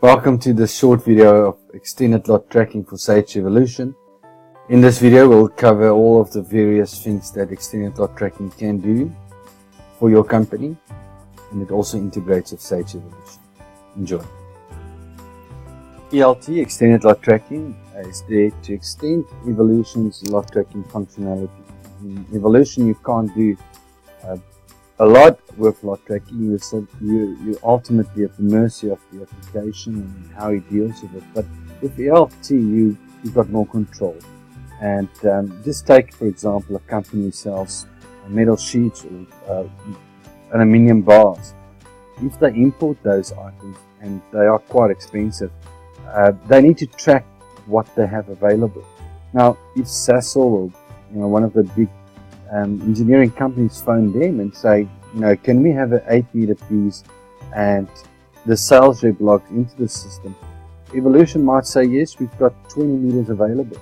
Welcome to this short video of extended lot tracking for Sage Evolution. In this video we'll cover all of the various things that extended lot tracking can do for your company, and it also integrates with Sage Evolution. Enjoy. ELT, extended lot tracking, is there to extend Evolution's lot tracking functionality. In Evolution you can't do a lot with lot tracking. You're ultimately at the mercy of the application and how it deals with it. But with ELT, you've got more control. And just take, for example, a company who sells metal sheets or aluminium bars. If they import those items, and they are quite expensive, they need to track what they have available. Now, if Sasol or one of the big engineering companies phone them and say, can we have an 8-meter piece, and the sales rep logs into the system, Evolution might say, yes, we've got 20 meters available.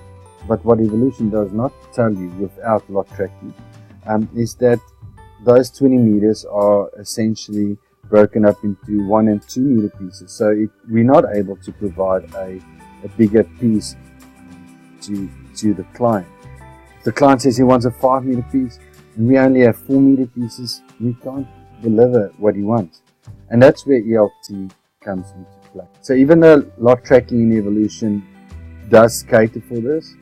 But what Evolution does not tell you without lot tracking is that those 20 meters are essentially broken up into 1 and 2 meter pieces. So we're not able to provide a bigger piece to the client. The client says he wants a 5-meter piece and we only have 4-meter pieces, we can't deliver what he wants. And that's where ELT comes into play. So even though lot tracking in Evolution does cater for this,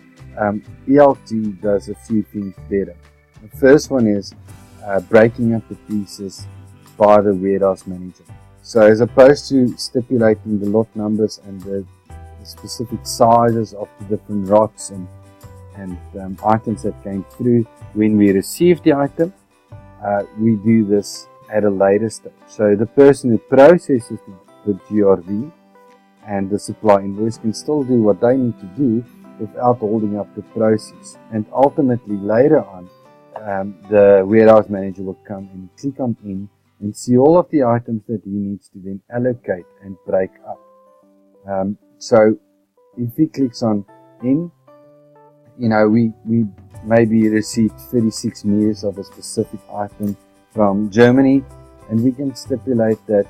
ELT does a few things better. The first one is breaking up the pieces by the warehouse manager. So as opposed to stipulating the lot numbers and the specific sizes of the different rods and items that came through when we receive the item, we do this at a later stage. So the person who processes the GRV and the supply invoice can still do what they need to do without holding up the process. And ultimately later on, the warehouse manager will come and click on in and see all of the items that he needs to then allocate and break up. So if he clicks on in, we maybe received 36 meters of a specific item from Germany, and we can stipulate that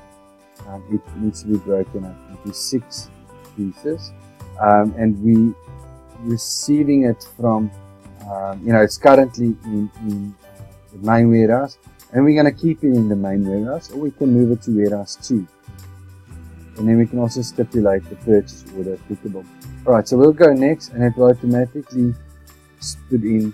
it needs to be broken up into 6 pieces, and we receiving it from, it's currently in the main warehouse, and we're going to keep it in the main warehouse, or we can move it to warehouse 2. And then we can also stipulate the purchase order applicable. Alright, so we'll go next, and it will automatically put in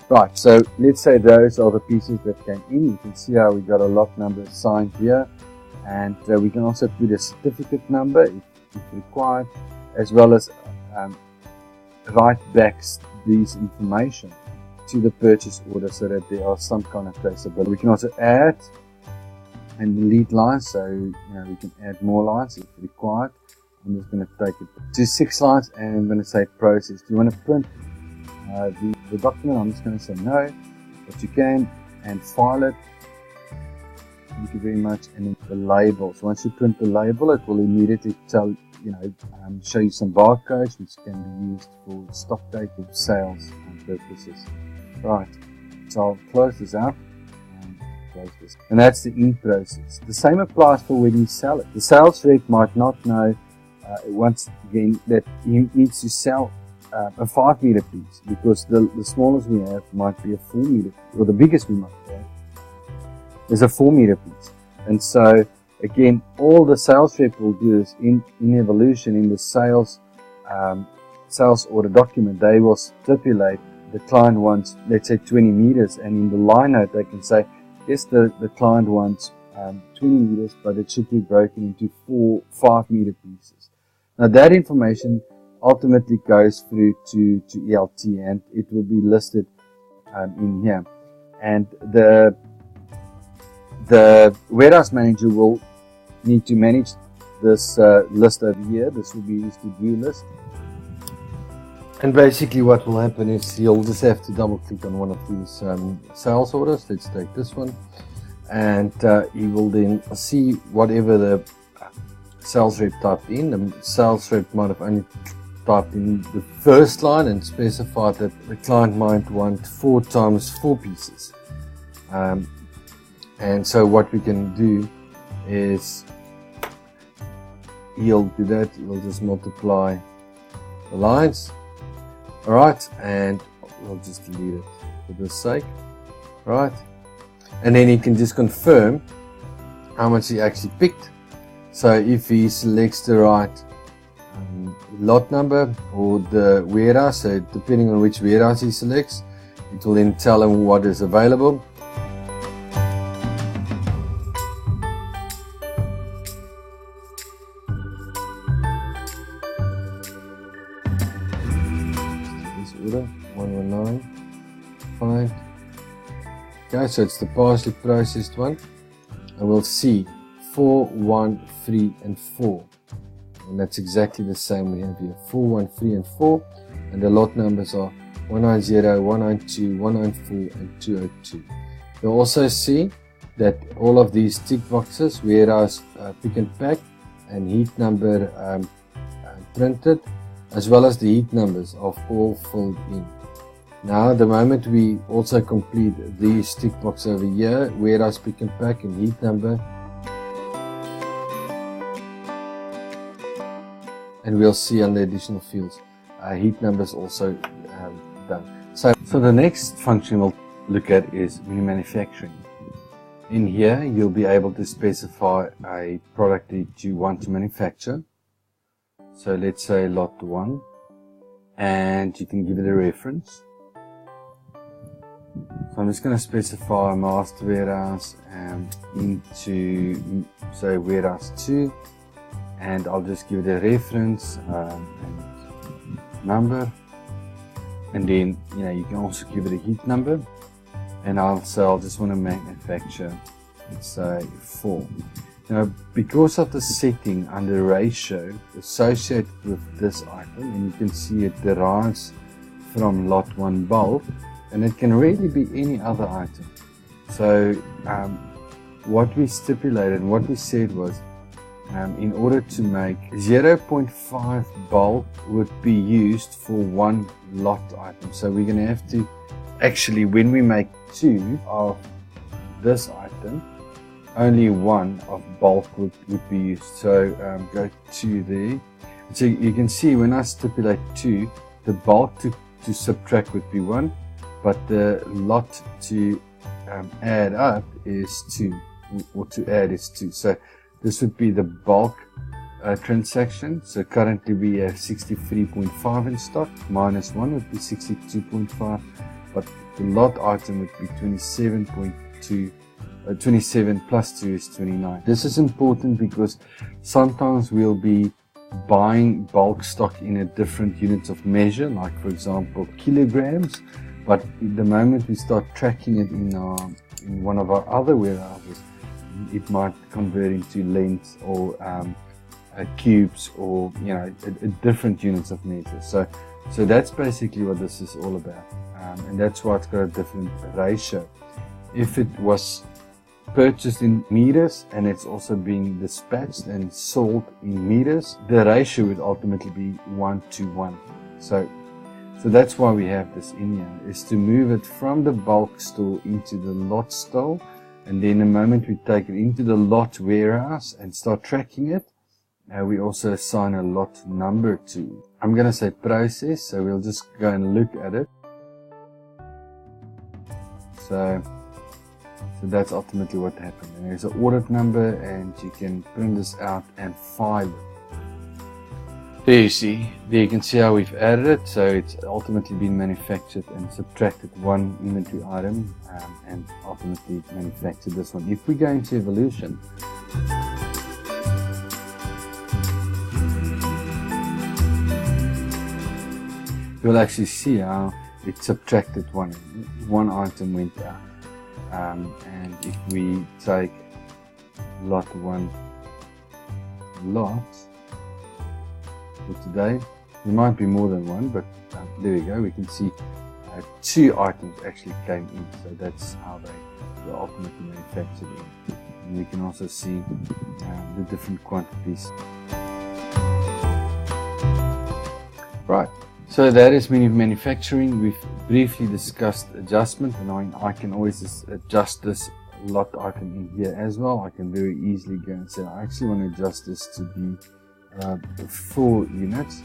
right, so let's say those are the pieces that came in. You can see how we got a lot number assigned here, and we can also put a certificate number if required, as well as write back these information to the purchase order so that there are some kind of traceability. We can also add and delete lines, so we can add more lines if required. I'm just going to take it to 6 lines, and I'm going to say process. Do you want to print the document? I'm just going to say no, but you can, and file it. Thank you very much. And then the label. So once you print the label, it will immediately tell show you some barcodes which can be used for stock take or sales purposes. Right, so I'll close this out and close this. And that's the in process. The same applies for when you sell it. The sales rep might not know, once again, that he needs to sell a 5-meter piece, because the smallest we have might be a 4-meter, or the biggest we might have is a 4-meter piece. And so again, all the sales rep will do is in Evolution, in the sales order document, they will stipulate the client wants, let's say, 20 meters, and in the line note they can say, yes, the client wants 20 meters, but it should be broken into 4 5-meter pieces. Now that information ultimately goes through to ELT, and it will be listed in here. And the warehouse manager will need to manage this list over here. This will be his to-do list. And basically what will happen is he'll just have to double click on one of these sales orders. Let's take this one, and he will then see whatever the sales rep typed in. The sales rep might have only typed in the first line and specified that the client might want 4 times 4 pieces. And so what we can do is he'll do that. He'll just multiply the lines. Alright, and we'll just delete it for this sake. Right, and then he can just confirm how much he actually picked. So if he selects the right lot number or the warehouse, so depending on which warehouse he selects, it will then tell him what is available. This order 119, fine. Okay, so it's the partially processed one, and we'll see 4, 1, 3, and 4, and that's exactly the same we have here, 4, 1, 3, and 4, and the lot numbers are 190, 192, 194, and 202. You'll also see that all of these tick boxes, warehouse, pick and pack, and heat number printed, as well as the heat numbers are all filled in. Now, the moment we also complete these tick box over here, warehouse, pick and pack, and heat number, and we'll see on the additional fields, heat numbers also done. So the next function we'll look at is remanufacturing. In here, you'll be able to specify a product that you want to manufacture. So let's say lot 1, and you can give it a reference. So I'm just going to specify master warehouse into, say, warehouse 2, and I'll just give it a reference and number, and then you can also give it a heat number, and I'll just want to manufacture, let's say, 4. Now, because of the setting under ratio associated with this item, and you can see it derives from lot 1 bulk, and it can really be any other item. So what we stipulated and what we said was, in order to make 0.5 bulk would be used for 1 lot item. So we're going to have to, actually, when we make 2 of this item, only 1 of bulk would be used. So go to there. So you can see when I stipulate 2, the bulk to subtract would be 1, but the lot to add up is 2, or to add is 2. So this would be the bulk transaction. So currently we have 63.5 in stock, minus 1 would be 62.5, but the lot item would be 27.2. 27 plus 2 is 29. This is important because sometimes we'll be buying bulk stock in a different units of measure, like for example kilograms, but the moment we start tracking it in one of our other warehouses, it might convert into lengths or cubes, or different units of measure. So that's basically what this is all about, and that's why it's got a different ratio. If it was purchased in meters and it's also being dispatched and sold in meters, the ratio would ultimately be 1:1. So that's why we have this in here, is to move it from the bulk store into the lot store, and then the moment we take it into the lot warehouse and start tracking it, we also assign a lot number to it. I'm going to say process, so we'll just go and look at it. So that's ultimately what happened. And there's an audit number, and you can print this out and file it. There you see, there you can see how we've added it. So it's ultimately been manufactured and subtracted 1 inventory item, and ultimately manufactured this one. If we go into evolution, you'll actually see how it subtracted 1 item went out. And if we take lot 1 lot for today, there might be more than 1, but there we go. We can see 2 items actually came in, so that's how they were ultimately manufactured in. And we can also see the different quantities. So that is manufacturing. We've briefly discussed adjustment, and I can always just adjust this lot item in here as well. I can very easily go and say I actually want to adjust this to be 4 units,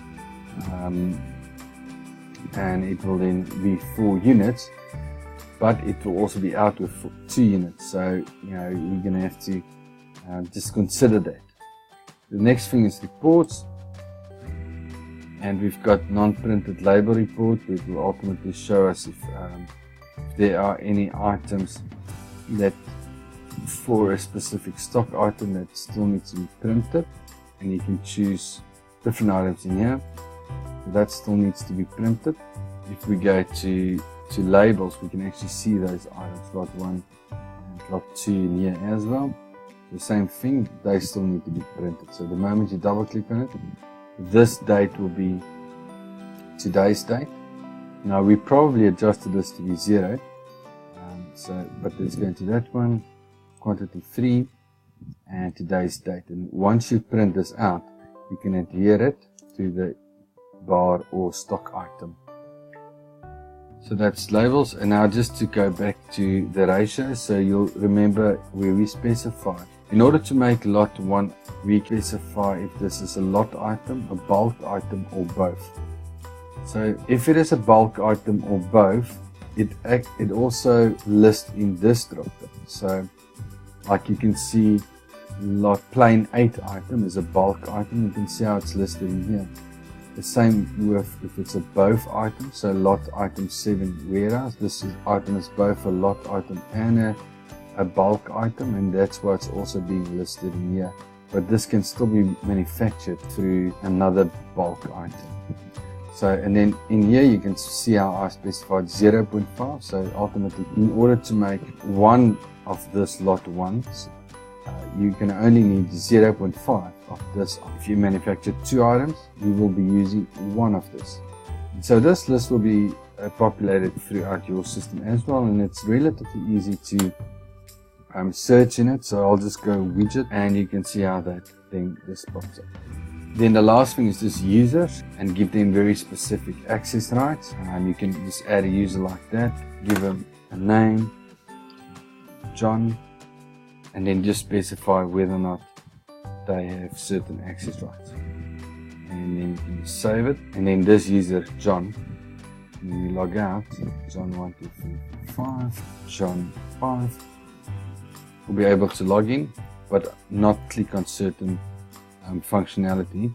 and it will then be 4 units, but it will also be out with 2 units. So we're going to have to just consider that. The next thing is reports, and we've got non-printed label report, which will ultimately show us if there are any items that for a specific stock item that still needs to be printed, and you can choose different items in here that still needs to be printed. If we go to labels, we can actually see those items, lot 1 and lot 2 in here as well. The same thing, they still need to be printed. So the moment you double click on it, this date will be today's date. Now we probably adjusted this to be 0, but let's go into that one, quantity 3 and today's date. And once you print this out, you can adhere it to the bar or stock item. So that's labels. And now just to go back to the ratio, so you'll remember where we specify. In order to make lot 1, we specify if this is a lot item, a bulk item, or both. So if it is a bulk item or both, it also lists in this drop down. So like you can see, lot plain 8 item is a bulk item. You can see how it's listed in here. The same with if it's a both item, so lot item 7 warehouse. This item is both a lot item and a bulk item, and that's why it's also being listed in here. But this can still be manufactured through another bulk item. So, and then in here you can see how I specified 0.5. So ultimately, in order to make one of this lot 1s, you can only need 0.5 of this. If you manufacture 2 items, you will be using 1 of this. So this list will be populated throughout your system as well, and it's relatively easy to search in it. So I'll just go widget, and you can see how that thing just pops up. Then the last thing is just users, and give them very specific access rights. You can just add a user like that, give them a name, John, and then just specify whether or not they have certain access rights. And then you can save it, and then this user, John, when we log out, John 1, 2, 3, 4, 5, John 5, will be able to log in, but not click on certain functionality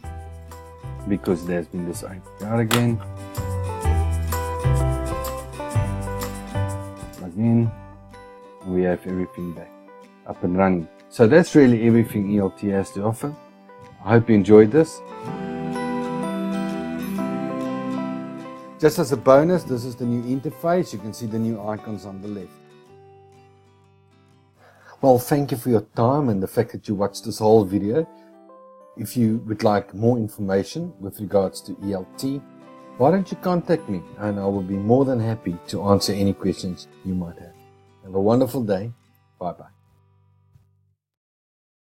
because it has been disabled. Out again, log in, and we have everything back up and running. So that's really everything ELT has to offer. I hope you enjoyed this. Just as a bonus, this is the new interface. You can see the new icons on the left. Well, thank you for your time and the fact that you watched this whole video. If you would like more information with regards to ELT, why don't you contact me, and I will be more than happy to answer any questions you might have. Have a wonderful day. Bye-bye.